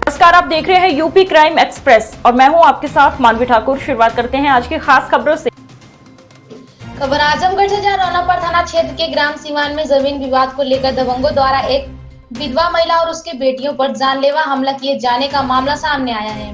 नमस्कार, आप देख रहे हैं यूपी क्राइम एक्सप्रेस और मैं हूं आपके साथ मानवी ठाकुर। शुरुआत करते हैं आज की खास खबरों से। खबर आजमगढ़ से जहां रौनापाड़ थाना क्षेत्र के ग्राम सिवान में जमीन विवाद को लेकर दबंगों द्वारा एक विधवा महिला और उसके बेटियों पर जानलेवा हमला किए जाने का मामला सामने आया है।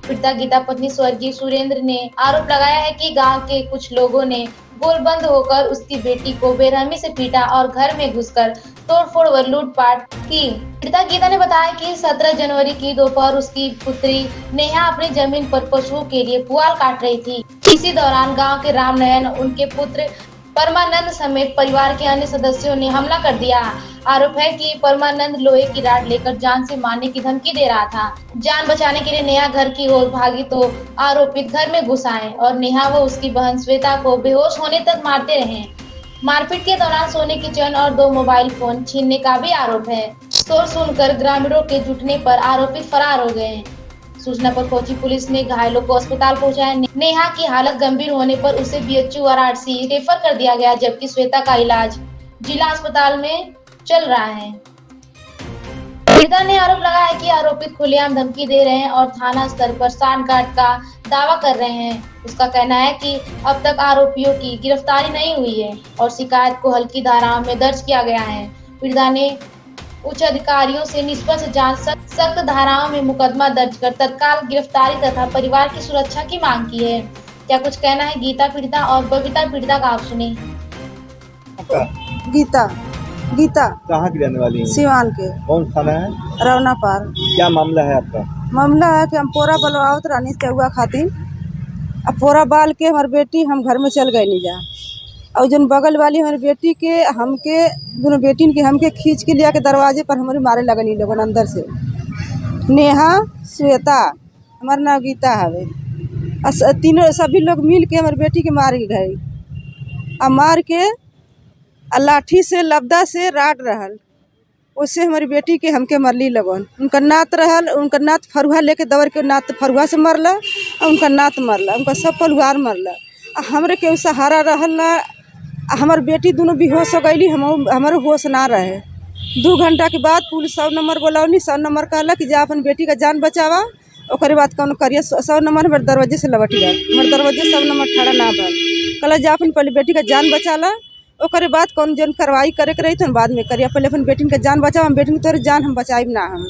पीड़िता गीता पत्नी स्वर्गीय सुरेंद्र ने आरोप लगाया है कि गांव के कुछ लोगों ने गोलबंद होकर उसकी बेटी को बेरहमी से पीटा और घर में घुसकर तोड़फोड़ व लूटपाट की। पीड़िता गीता ने बताया कि 17 जनवरी की दोपहर उसकी पुत्री नेहा अपनी जमीन पर पशुओं के लिए पुआल काट रही थी। इसी दौरान गांव के रामनयन, उनके पुत्र परमानंद समेत परिवार के अन्य सदस्यों ने हमला कर दिया। आरोप है कि परमानंद लोहे की रॉड लेकर जान से मारने की धमकी दे रहा था। जान बचाने के लिए नेहा घर की ओर भागी तो आरोपित घर में घुस आए और नेहा व उसकी बहन श्वेता को बेहोश होने तक मारते रहे। मारपीट के दौरान सोने की चेन और 2 मोबाइल फोन छीनने का भी आरोप है। शोर सुनकर ग्रामीणों के जुटने पर आरोपित फरार हो गए। सूचना पर पहुंची पुलिस ने घायलों को अस्पताल पहुंचाया। नेहा की हालत गंभीर होने पर उसे बीएचयू वाराणसी रेफर कर दिया गया, जबकि श्वेता का इलाज जिला अस्पताल में चल रहा है। पीड़िता ने आरोप लगाया कि आरोपित खुलेआम धमकी दे रहे हैं और थाना स्तर पर सांठगांठ का दावा कर रहे हैं। उसका कहना है कि अब तक आरोपियों की गिरफ्तारी नहीं हुई है और शिकायत को हल्की धाराओं में दर्ज किया गया है। पीड़िता ने उच्च अधिकारियों से निष्पक्ष जांच, सख्त धाराओं में मुकदमा दर्ज कर तत्काल गिरफ्तारी तथा परिवार की सुरक्षा की मांग की है। क्या कुछ कहना है गीता पीड़िता और बबीता पीड़िता का, आप सुने। गीता कहाँ की रहने वाली है? सिवान के। कौन थाना है? रौनापाड़। क्या मामला है आपका? मामला है कि हम पोरा बलवावत रानी चौआ खातिर अब पोरा बाल के हमारी बेटी हम घर में चल गए नहीं जा और जन बगल वाली हमारी बेटी के हमके दोनों बेटी के हमके खींच के लिया के दरवाजे पर हमारे मारे लगनी लोगन अंदर से। नेहा, श्वेता, हमारा नाम गीता है। तीनों सभी लोग मिल के हमारी बेटी के मार के गए और मार के लाठी से लबदा से राट रहल, उससे हमारी बेटी के हमके मरली लगन। उनका नात रहल, उनका नात फरुहा लेके दौड़ के नात फरुहा से मरला और उनका नात मरला, उनका सब परिवार मरला। हमरे के सहारा रहल ना, हमार बेटी दोनों बेहोश हो गई, हमारे होश ना रहे। 2 घंटा के बाद पुलिस 100 नंबर बोलावनी। 100 नंबर कहला कि जा अपन बेटी का जान बचावा। ओकरे बाद कौन करिए 100 नंबर हमारे दरवाजे से लौट गया। हमारे दरवाजे 100 नंबर ठाड़ा ना भल, कहला जा अपन पहले बेटी का जान बचाला, ओकरे बाद कौन जन कार्रवाई करे के रही तो बाद में करिए। पहले अपन बेटी का जान बचाओ, हम बेटी की तोरे जान हम बचाई ना। हम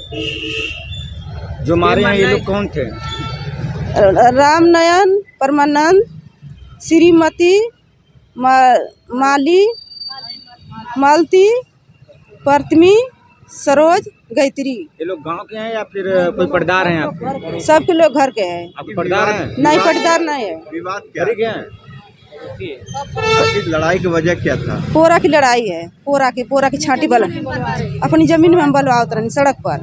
जो मारे हैं ये लोग कौन थे? रामनयन, परमानंद, श्रीमती, माली, मालती, प्रतिमी, सरोज, गायत्री। ये लोग गांव के हैं या फिर कोई पटदार हैं आपके? सबके लोग घर के हैं। आप पटदार हैं? नहीं, पटदार नहीं है। विवाद क्या है? लड़ाई की वजह क्या था? पोरा की लड़ाई है। पोरा की छाटी बल अपनी जमीन में हम बलवावत रही सड़क पर।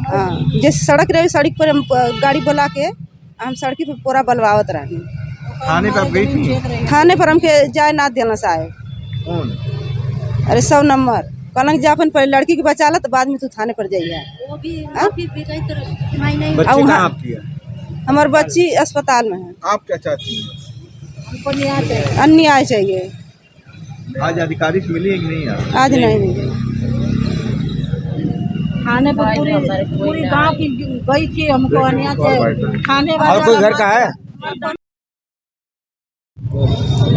हाँ, जैसे सड़क रही, सड़क पर हम गाड़ी बुला के हम सड़की पर पोरा बलवावत रही। थाने पर गई थी? थाने पर हमके जाए ना देना साहे। कौन? अरे 100 नंबर कहलन जा अपन पहले लड़की के बचाला तो बाद में तू थाने पर जाइए। बच्ची कहाँ आपकी है? हमारी बच्ची अस्पताल में है। आप क्या चाहती हैं? अन्याय चाहिए। आज अधिकारी से मिली है कि नहीं? आज नहीं मिली। थाने पर पूरी गांव की गई थी, हमको अन्याय चाहिए। थाने और कोई घर का है?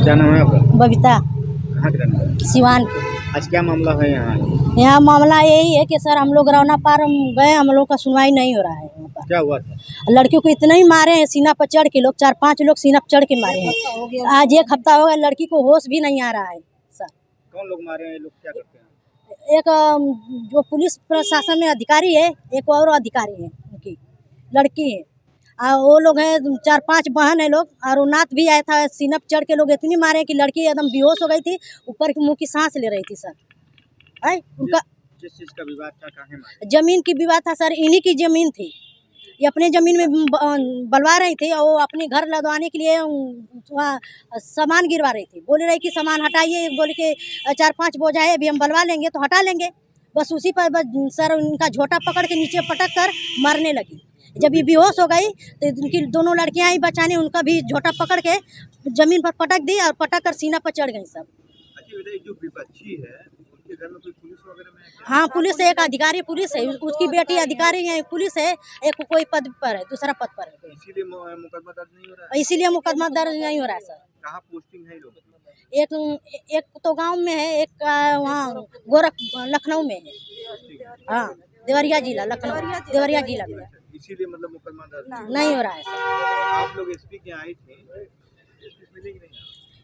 क्या नाम है आपका? बबीता, कहाँ के रहने वाले? सिवान। आज क्या मामला है यहाँ मामला यही है कि सर हम लोग रौनापाड़ गए, हम लोग का सुनवाई नहीं हो रहा है। क्या हुआ था? लड़कियों को इतना ही मारे हैं, सीना पर चढ़ के लोग 4-5 लोग सीना पर चढ़ के मारे हैं। आज 1 हफ्ता हो गया, लड़की को होश भी नहीं आ रहा है सर। कौन लोग मारे हैं? ये लोग क्या करते हैं? एक जो पुलिस प्रशासन में अधिकारी है, एक और अधिकारी है, उनकी लड़की है। और वो लोग हैं 4-5 बहन है लोग, और वो नात भी आया था। सीना पर चढ़ के लोग इतनी मारे कि लड़की एकदम बेहोश हो गई थी, ऊपर मुंह की सांस ले रही थी सर। है उनका किस चीज का विवाद था? काहे मारे? जमीन की विवाद था सर। इन्हीं की जमीन थी, ये अपने जमीन में बलवा रही थी और वो अपने घर लदवाने के लिए वहाँ सामान गिरवा रही थी। बोल रही कि सामान हटाइए, बोले कि 4-5 बोझा है, अभी हम बलवा लेंगे तो हटा लेंगे। बस उसी पर बस सर उनका झोटा पकड़ के नीचे पटक कर मारने लगी। जब ये बेहोश हो गई तो उनकी दोनों लड़कियां आई बचाने, उनका भी झोटा पकड़ के जमीन पर पटक दी और पटक कर सीना पर चढ़ गई सब। अच्छा, जो विपक्षी है घर में कोई पुलिस वगैरह में है क्या? हाँ, पुलिस है, एक अधिकारी पुलिस है, उसकी बेटी अधिकारी है, पुलिस है, एक कोई पद पर है, दूसरा पद पर है, इसीलिए मुकदमा दर्ज नहीं हो रहा है। इसीलिए मुकदमा दर्ज नहीं हो रहा है सर। कहाँ पोस्टिंग है ये लोग? एक तो गांव में है, एक वहाँ लखनऊ में है। हाँ, देवरिया जिला, लखनऊ देवरिया जिला में इसीलिए मतलब मुकदमा दर्ज नहीं हो रहा है सर। आप लोग एसपी के आई थे, एसपी मिले कि नहीं?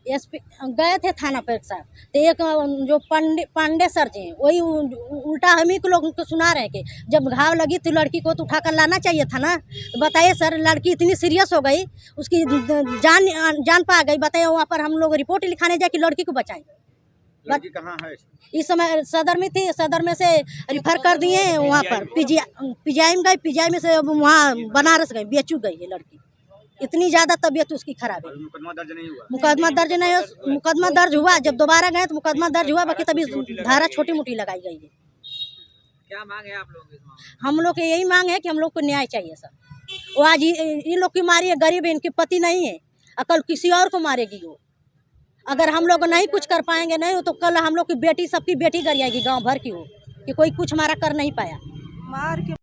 एसपी गए थे थाना पर सर, तो एक जो पांडे सर जी हैं, वही उल्टा हम ही को लोगों को सुना रहे हैं कि जब घाव लगी तो लड़की को तो उठा कर लाना चाहिए था ना। तो बताइए सर, लड़की इतनी सीरियस हो गई, उसकी जान पा गई। बताइए, वहाँ पर हम लोग रिपोर्ट लिखाने जाए कि लड़की को बचाएं। लड़की कहाँ है? इस समय सदर में थी, सदर में से रिफर कर दिए वहाँ पर पीजीआई में गई, पीजीआई में से वहाँ बनारस गई, BHU गई है लड़की। इतनी ज्यादा तबीयत उसकी खराब है। मुकदमा दर्ज नहीं हुआ? मुकदमा दर्ज हुआ, जब दोबारा गए तो मुकदमा दर्ज हुआ, बाकी तभी धारा छोटी मोटी लगाई गई है। क्या मांग है आप लोगों की? हम लोग की यही मांग है कि हम लोग को न्याय चाहिए सर। वो आज इन लोग की मारी है, गरीब है, इनके पति नहीं है, कल किसी और को मारेगी वो। अगर हम लोग नहीं कुछ कर पाएंगे नहीं तो कल हम लोग की बेटी, सबकी बेटी गरियाएगी गाँव भर की, हो कि कोई कुछ हमारा कर नहीं पाया। मार के